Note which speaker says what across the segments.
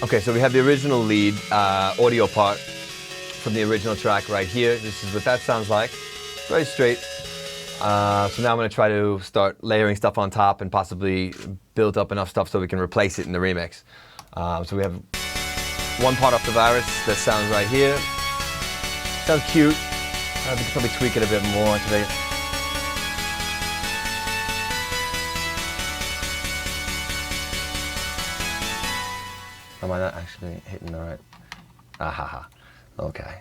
Speaker 1: Okay, so we have the original lead audio part from the original track right here. This is what that sounds like. Very straight. So now I'm going to try to start layering stuff on top and possibly build up enough stuff so we can replace it in the remix. So we have one part off the Virus that sounds right here. Sounds cute. We could probably tweak it a bit more today. Am I not actually hitting the right? Ahaha. Okay.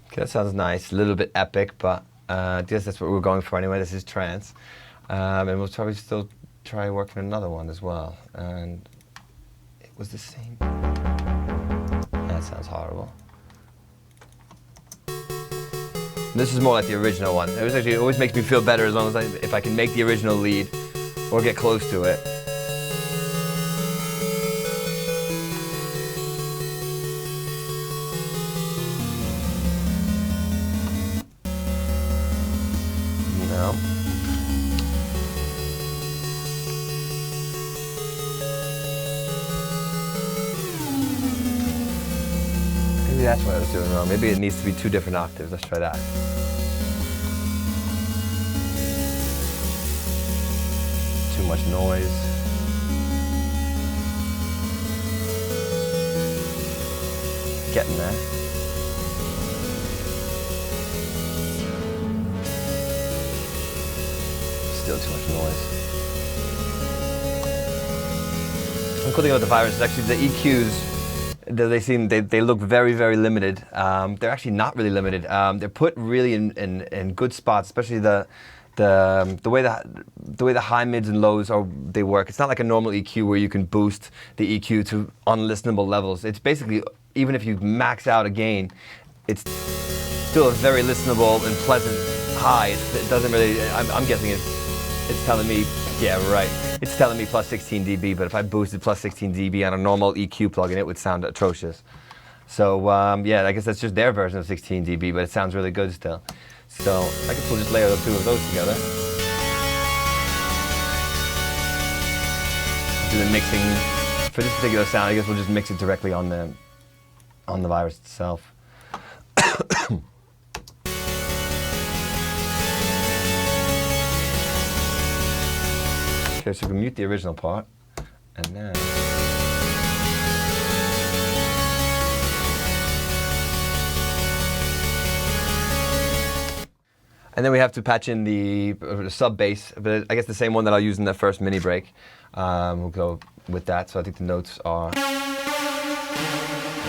Speaker 1: Okay, that sounds nice. A little bit epic, but I guess that's what we're going for anyway. This is trance. And we'll probably still try working another one as well. And it was the same. That sounds horrible. This is more like the original one. It always makes me feel better as long as if I can make the original lead or get close to it. No. Maybe that's what I was doing wrong. Maybe it needs to be 2 different octaves. Let's try that. Too much noise. Getting there. Still too much noise. The cool thing about the Virus is actually the EQs. They look very, very limited. They're actually not really limited. They're put really in good spots, especially the way the high mids and lows they work. It's not like a normal EQ where you can boost the EQ to unlistenable levels. It's basically, even if you max out a gain, it's still a very listenable and pleasant high. It doesn't really. I'm guessing it's telling me, yeah, right. It's telling me plus 16 dB, but if I boosted plus 16 dB on a normal EQ plugin, it would sound atrocious. So yeah, I guess that's just their version of 16 dB, but it sounds really good still. So I guess we'll just layer the 2 of those together. Do the mixing for this particular sound. I guess we'll just mix it directly on the Virus itself. Okay, so we can mute the original part, and then we have to patch in the sub bass, but I guess the same one that I'll use in the first mini break. We'll go with that. So I think the notes are. I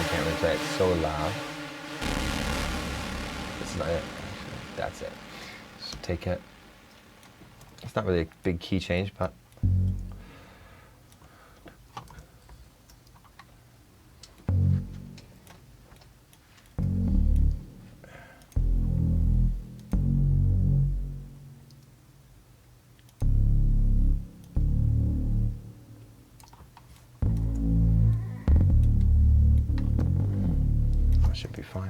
Speaker 1: can't really play it so loud. This is not it. That's it. So take it. It's not really a big key change, but. Should be fine.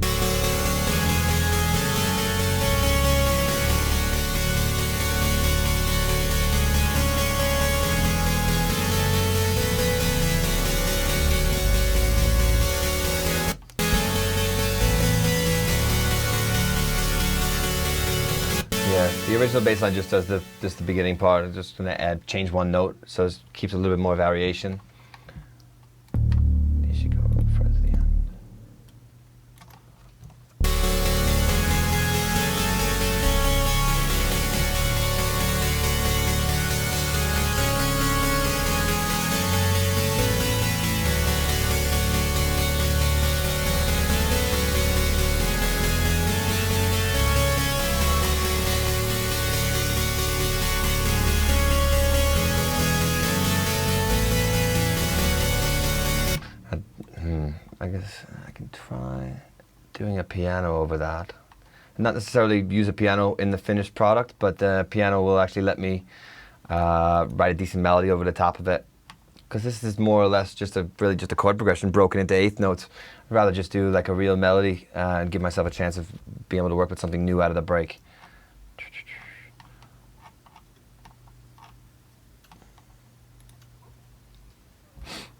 Speaker 1: Yeah, the original bass line just does the beginning part. I'm just gonna change one note, so it keeps a little bit more variation. You should go further to the end. I guess I can try doing a piano over that. not necessarily use a piano in the finished product, but the piano will actually let me write a decent melody over the top of it. Because this is more or less really just a chord progression broken into eighth notes. I'd rather just do like a real melody and give myself a chance of being able to work with something new out of the break.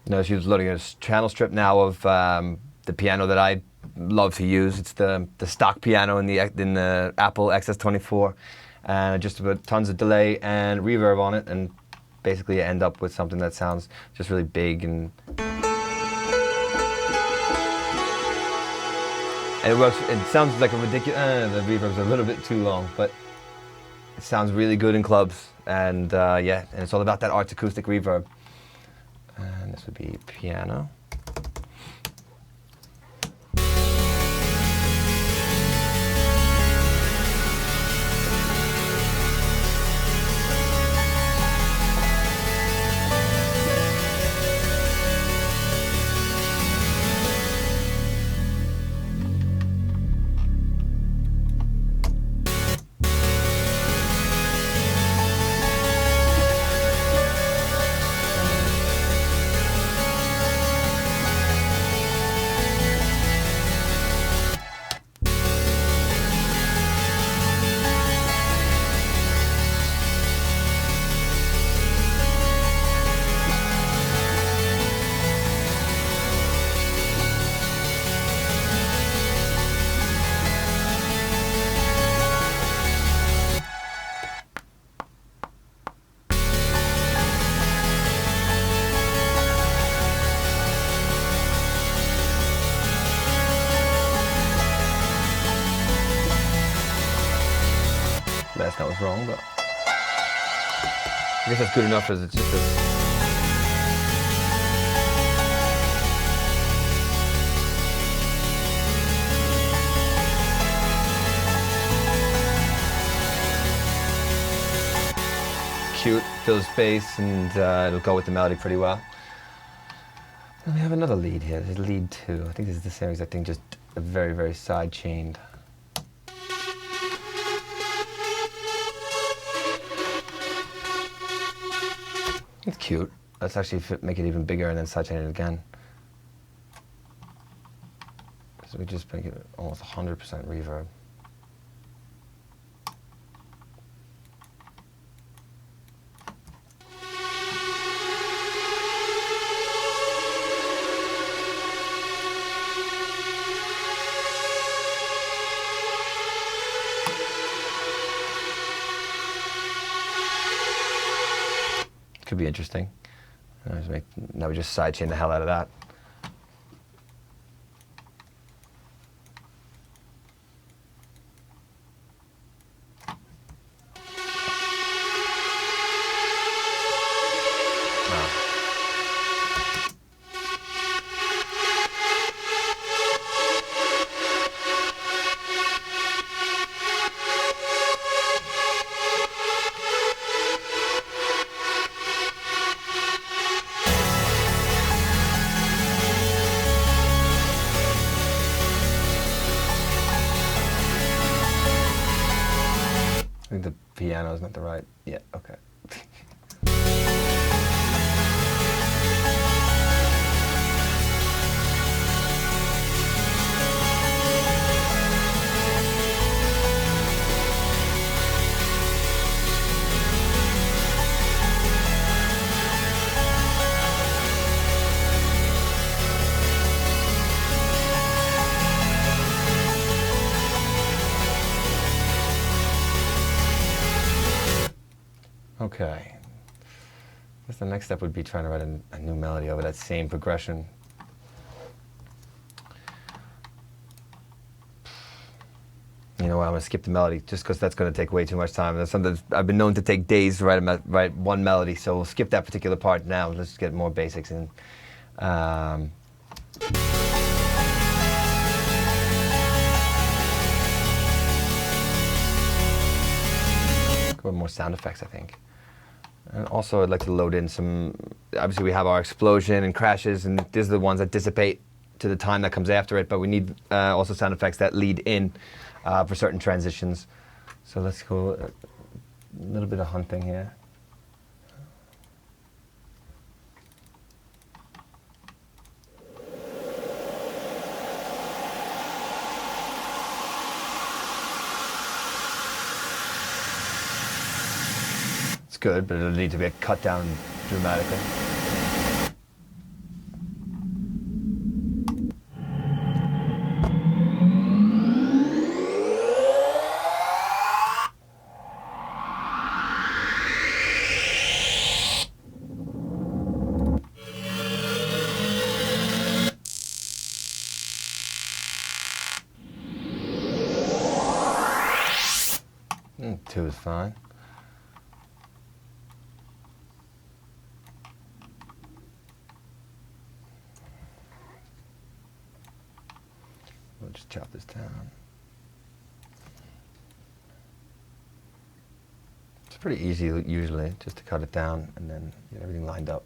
Speaker 1: Now she's loading a channel strip now of the piano that I love to use. It's the stock piano in the Apple XS24, and just put tons of delay and reverb on it, and basically end up with something that sounds just really big and it works. It sounds like a ridiculous. The reverb's a little bit too long, but it sounds really good in clubs, and yeah, and it's all about that Arts acoustic reverb. And this would be piano. Last note was wrong, but I guess that's good enough as it's just a... Cute, fills space, and it'll go with the melody pretty well. And we have another lead here. This is lead 2. I think this is the same exact thing, just a very, very side chained. It's cute. Let's actually make it even bigger and then sidechain it again. So we just make it almost 100% reverb. Could be interesting. Now we just sidechain the hell out of that. I think the piano is not the right. Yeah, okay. Okay. I guess the next step would be trying to write a new melody over that same progression. You know what, I'm going to skip the melody just because that's going to take way too much time. That's something I've been known to take days to write one melody, so we'll skip that particular part now. Let's get more basics in. Go with more sound effects, I think. And also I'd like to load in some, obviously we have our explosion and crashes, and these are the ones that dissipate to the time that comes after it, but we need also sound effects that lead in for certain transitions. So let's go a little bit of hunting here. It's good, but it'll need to be cut down dramatically. Two is fine. We'll just chop this down. It's pretty easy usually, just to cut it down and then get everything lined up.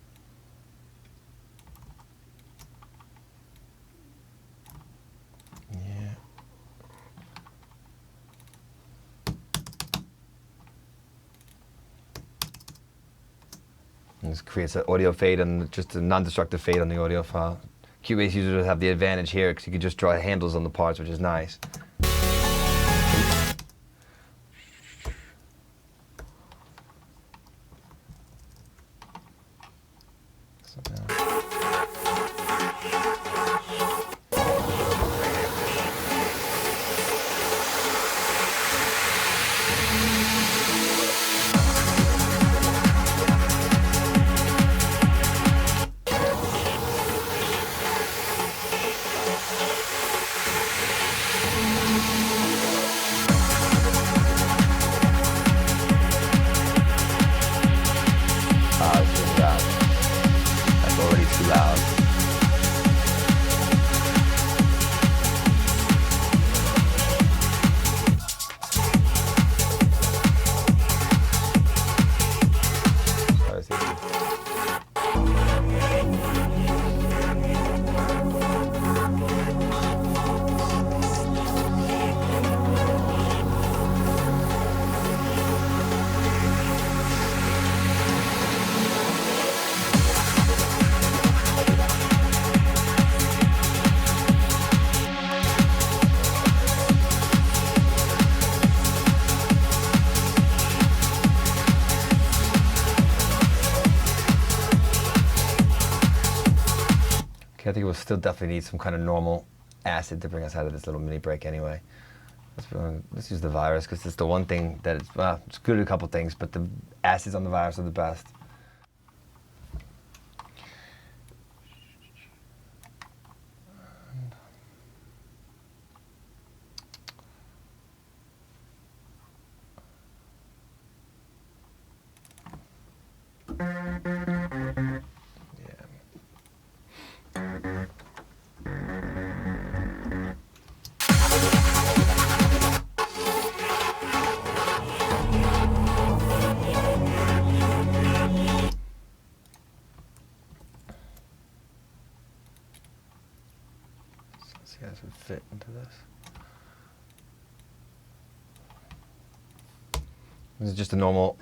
Speaker 1: Yeah. And this creates an audio fade and just a non-destructive fade on the audio file. Cubase users have the advantage here because you can just draw handles on the parts, which is nice. I think we'll still definitely need some kind of normal acid to bring us out of this little mini break anyway. Let's use the virus because it's the one thing that is, well, it's good at a couple things, but the acids on the virus are the best. See how this would fit into this. This is just a normal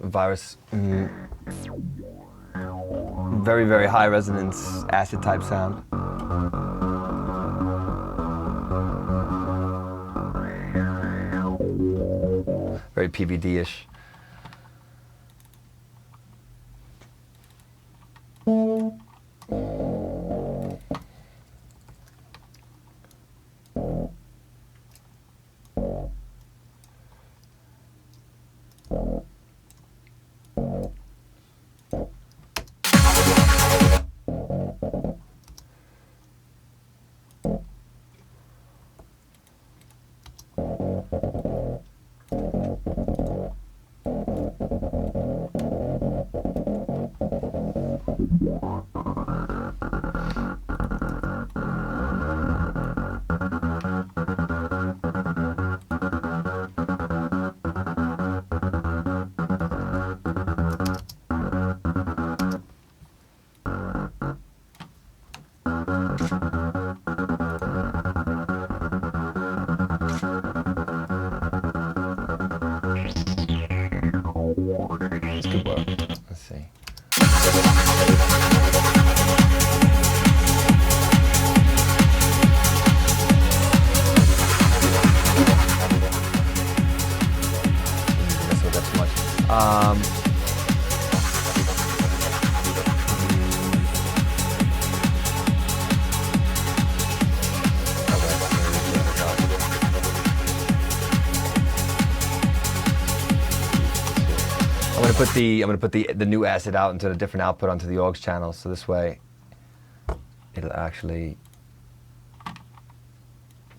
Speaker 1: virus. Very, very high resonance acid type sound. Very PVD-ish. see. That's too much. I'm gonna put the new acid out into a different output onto the aux channel, so this way it'll actually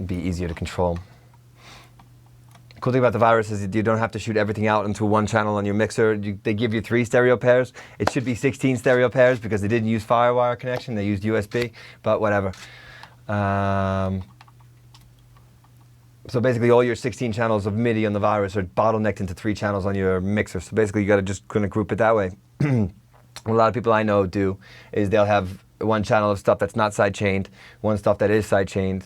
Speaker 1: be easier to control. The cool thing about the virus is that you don't have to shoot everything out into one channel on your mixer. They give you 3 stereo pairs. It should be 16 stereo pairs because they didn't use FireWire connection, they used USB, but whatever. So basically all your 16 channels of MIDI on the virus are bottlenecked into 3 channels on your mixer. So basically you gotta just kind of group it that way. What a lot of people I know do is they'll have one channel of stuff that's not sidechained, one stuff that is sidechained,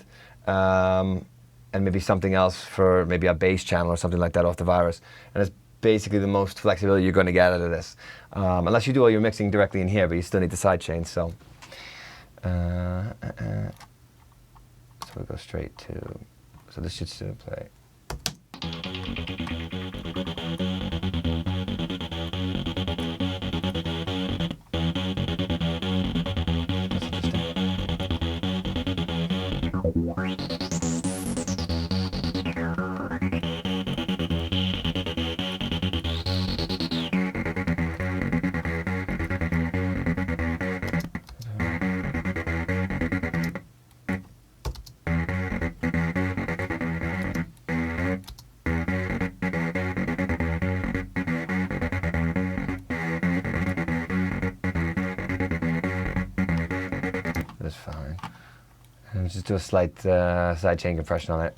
Speaker 1: and maybe something else for maybe a bass channel or something like that off the virus. And it's basically the most flexibility you're gonna get out of this. Unless you do all your mixing directly in here, but you still need the sidechain, so. So we go straight to, so this should still play. That's fine. And just do a slight sidechain compression on it,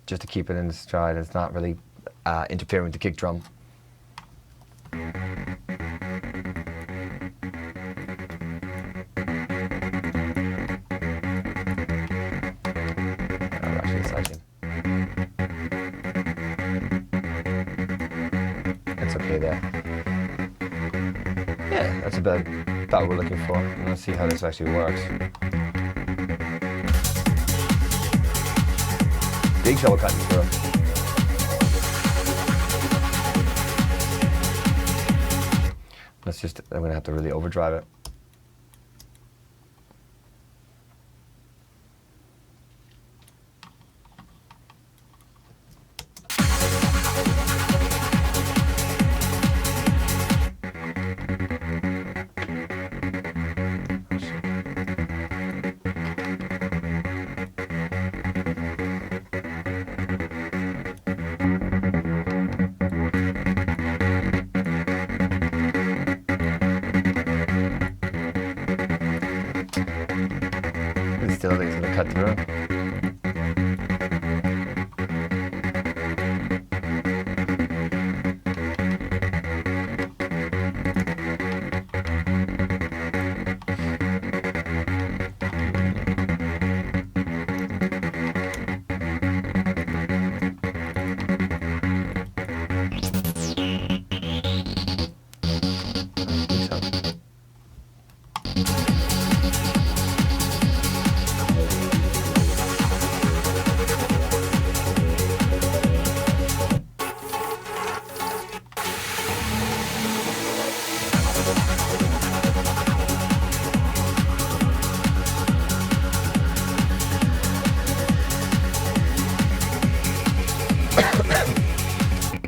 Speaker 1: just to keep it in stride. It's not really interfering with the kick drum. That's okay there. Yeah, that's about what we're looking for. And let's see how this actually works. Big treble cutting through. Let's just, I'm gonna have to really overdrive it. Still, I think it's gonna cut through.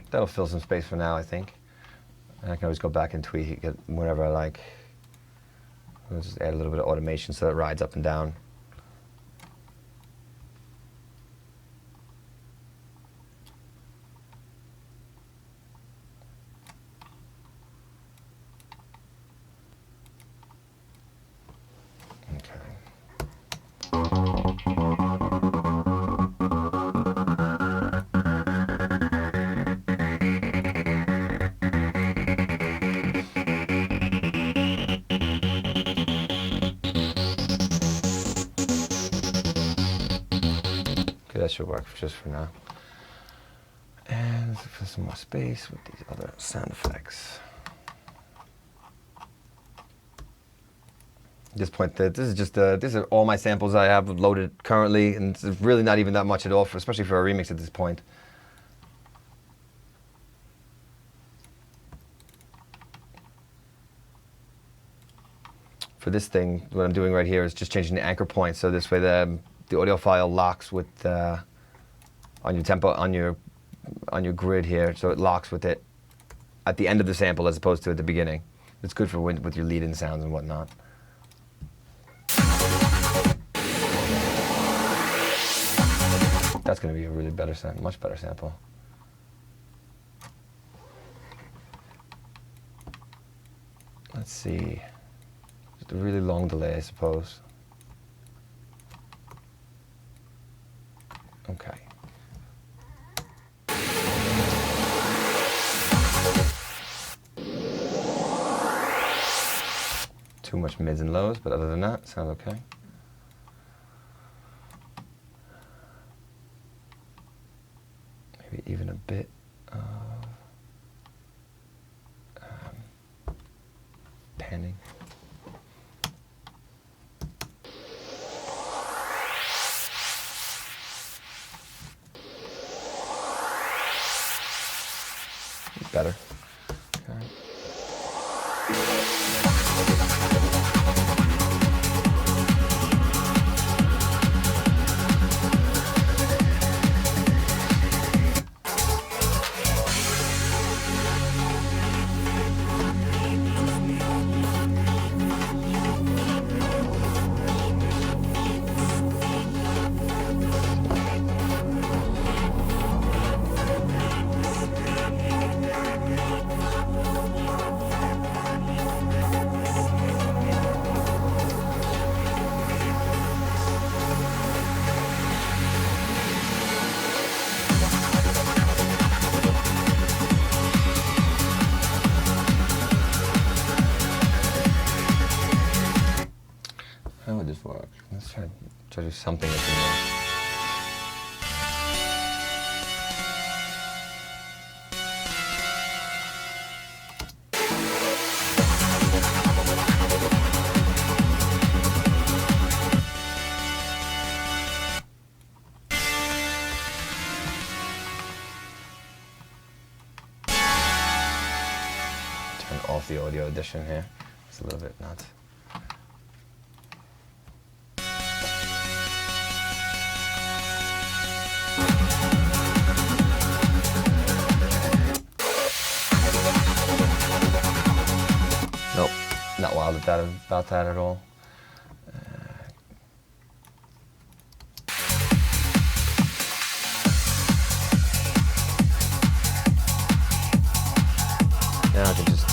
Speaker 1: That'll fill some space for now, I think. And I can always go back and tweak it whenever I like. I'll just add a little bit of automation so it rides up and down. That should work just for now. And for some more space with these other sound effects. At this point, this is just these are all my samples I have loaded currently, and it's really not even that much at all, especially for a remix at this point. For this thing, what I'm doing right here is just changing the anchor point, so this way the audio file locks with on your tempo on your grid here, so it locks with it at the end of the sample as opposed to at the beginning. It's good for with your lead-in sounds and whatnot. That's going to be a really much better sample. Let's see. Just a really long delay, I suppose. Okay. Too much mids and lows, but other than that, sounds okay. Maybe even a bit of panning. Better. Okay. How would this work? Let's try to do something that's in there. Turn off the audio edition here. It's a little bit nuts. Nope, not wild about that at all. Now I can just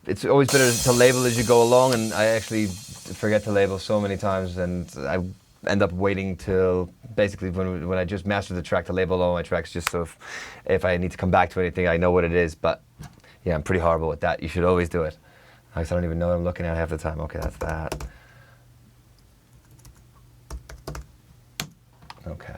Speaker 1: it's always better to label as you go along, and I actually forget to label so many times, and I end up waiting till basically when I just master the track to label all my tracks, just so if I need to come back to anything, I know what it is. But yeah, I'm pretty horrible with that. You should always do it. I don't even know what I'm looking at half the time. Okay, that's that. Okay.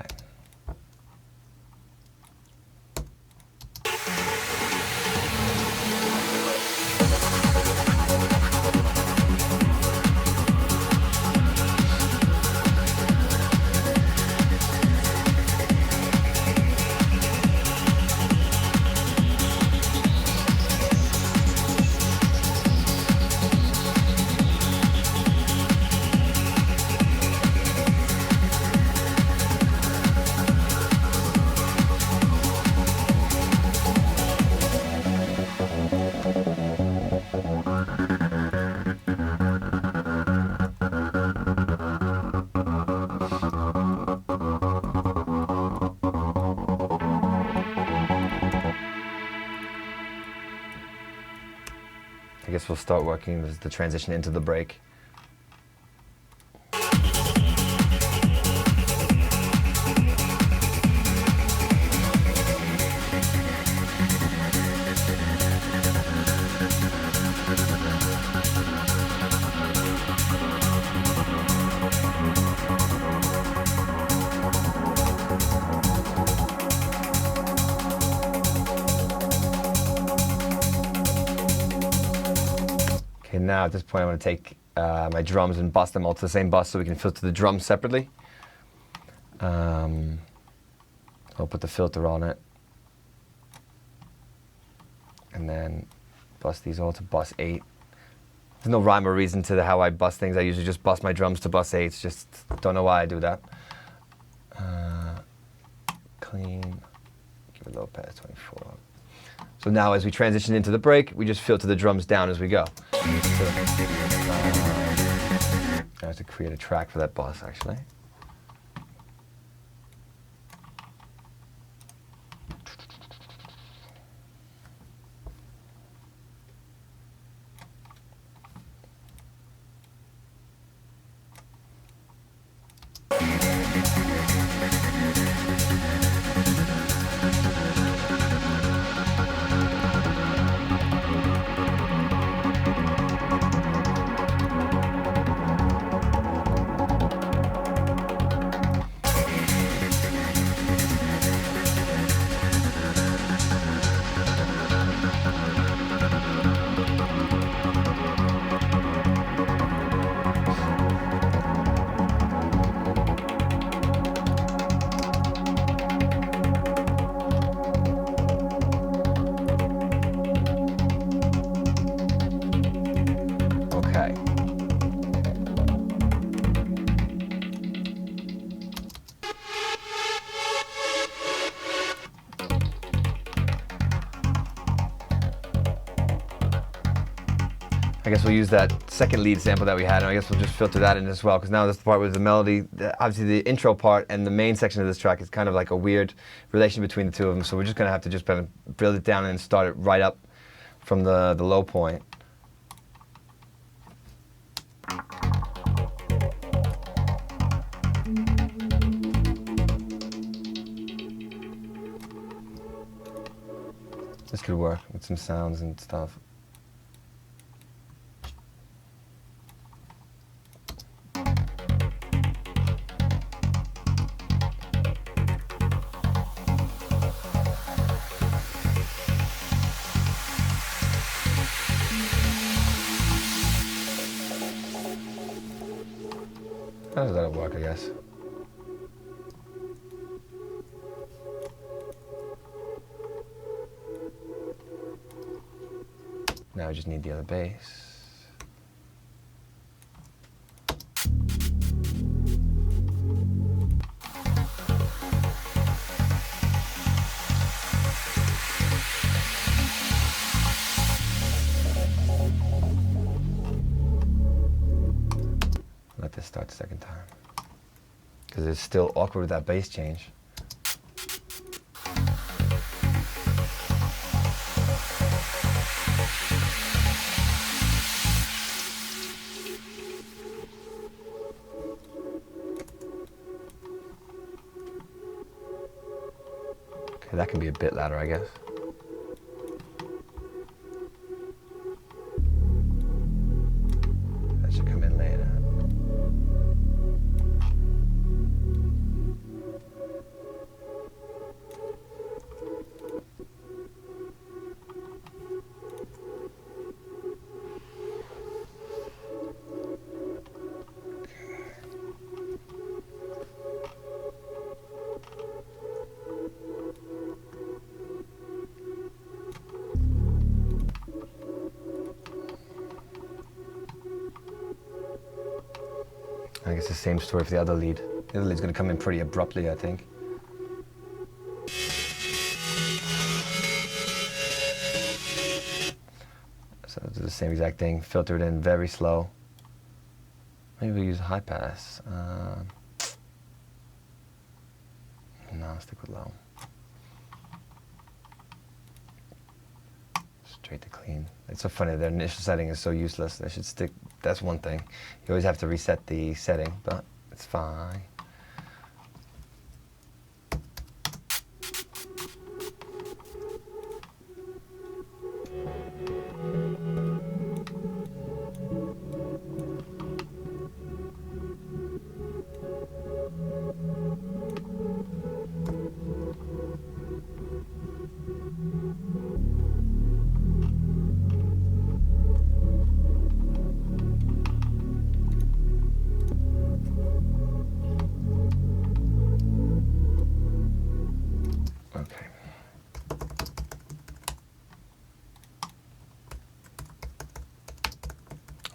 Speaker 1: I guess we'll start working with the transition into the break. Okay, now at this point I'm going to take my drums and bus them all to the same bus so we can filter the drums separately. I'll put the filter on it. And then bus these all to bus 8. There's no rhyme or reason to how I bus things. I usually just bus my drums to bus 8s. Just don't know why I do that. Clean. Give it a low pass 24. So now as we transition into the break, we just filter the drums down as we go. So, I have to create a track for that bus actually. I guess we'll use that second lead sample that we had, and I guess we'll just filter that in as well, because now that's the part with the melody. Obviously the intro part and the main section of this track is kind of like a weird relation between the two of them, so we're just going to have to just kind of build it down and start it right up from the low point. This could work with some sounds and stuff. That'll work, I guess. Now I just need the other bass. Let this start the second time, because it's still awkward with that bass change. Okay, that can be a bit louder, I guess. That should come in later. I guess the same story for the other lead. The other lead's going to come in pretty abruptly, I think. So do the same exact thing, filter it in very slow. Maybe we'll use high pass. No, I'll stick with low. Straight to clean. It's so funny, their initial setting is so useless. They should stick, that's one thing. You always have to reset the setting, but it's fine.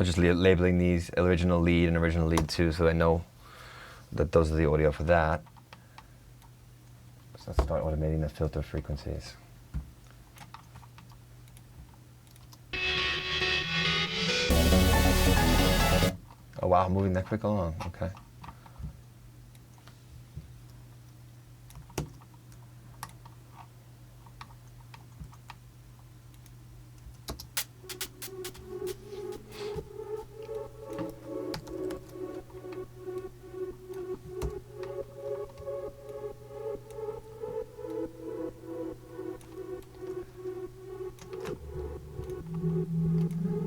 Speaker 1: So just labeling these original lead and original lead 2 so I know that those are the audio for that. So let's start automating the filter frequencies. Oh wow, moving that quick along, okay.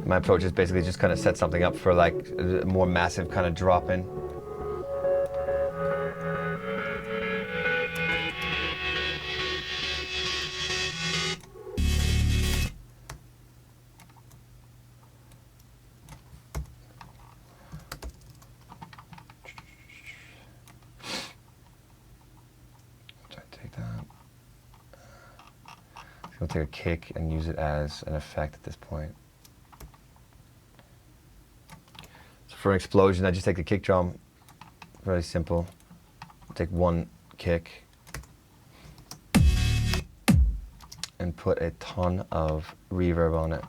Speaker 1: My approach is basically just kind of set something up for like a more massive kind of drop in. Try to take that. I'll take a kick and use it as an effect at this point. So for an explosion, I just take the kick drum, very simple. Take one kick and put a ton of reverb on it.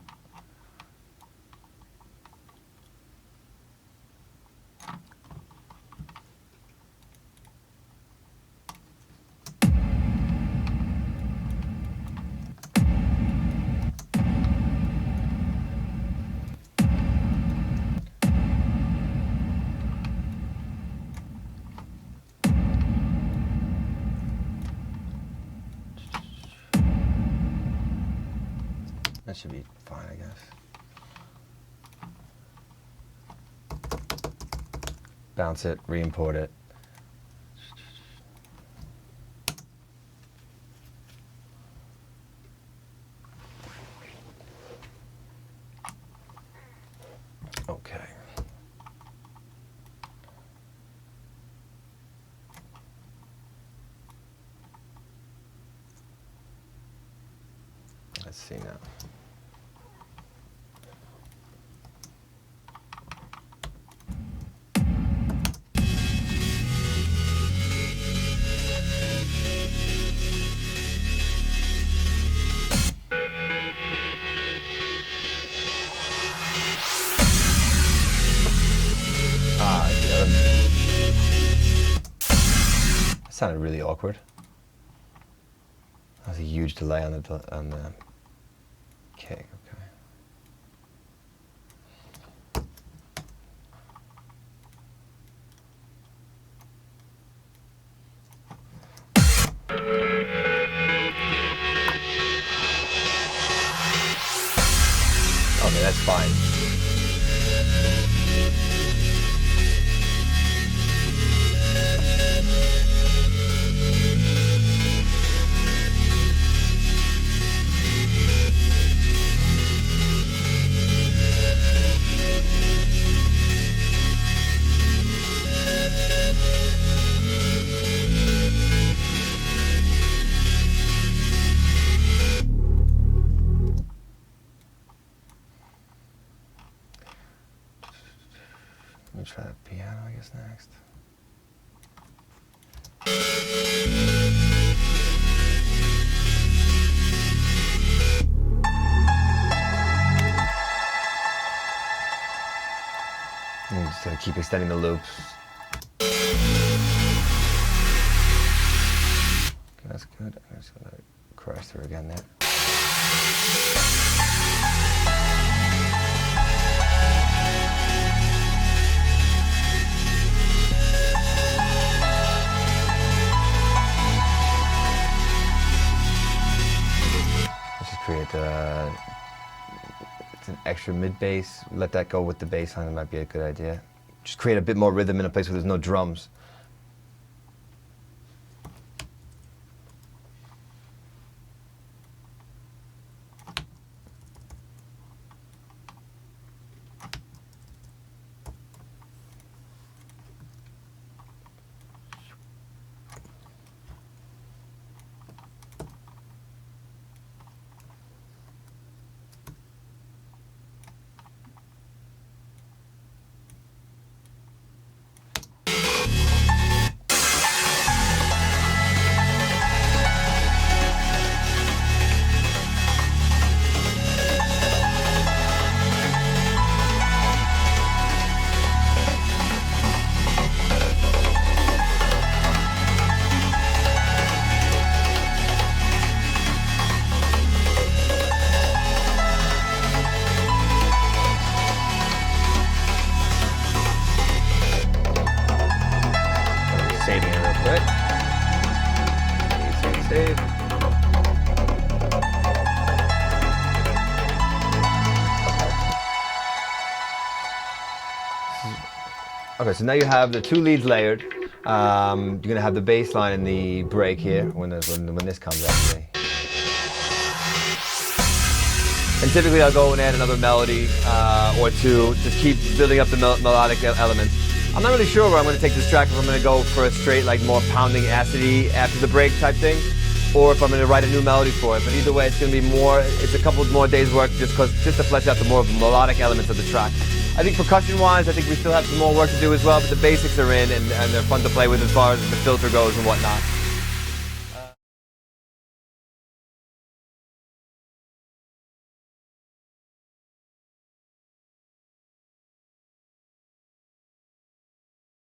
Speaker 1: That should be fine, I guess. Bounce it, re-import it. Okay. Let's see now. That sounded really awkward. That was a huge delay on the kick. Okay. Okay, that's fine. Let me try the piano, I guess, next. I'm just gonna keep extending the loops. Okay, that's good. I'm just gonna crash through again there. Let's just create it's an extra mid bass. Let that go with the bass line. It might be a good idea. Just create a bit more rhythm in a place where there's no drums. Okay, so now you have the 2 leads layered. You're gonna have the bass line and the break here when this comes actually. And typically I'll go and add another melody or two, just keep building up the melodic elements. I'm not really sure where I'm gonna take this track, if I'm gonna go for a straight, like more pounding acidy after the break type thing, or if I'm gonna write a new melody for it. But either way, it's gonna be more, it's a couple more days work just to flesh out the more melodic elements of the track. I think percussion-wise, I think we still have some more work to do as well, but the basics are in and they're fun to play with as far as the filter goes and whatnot.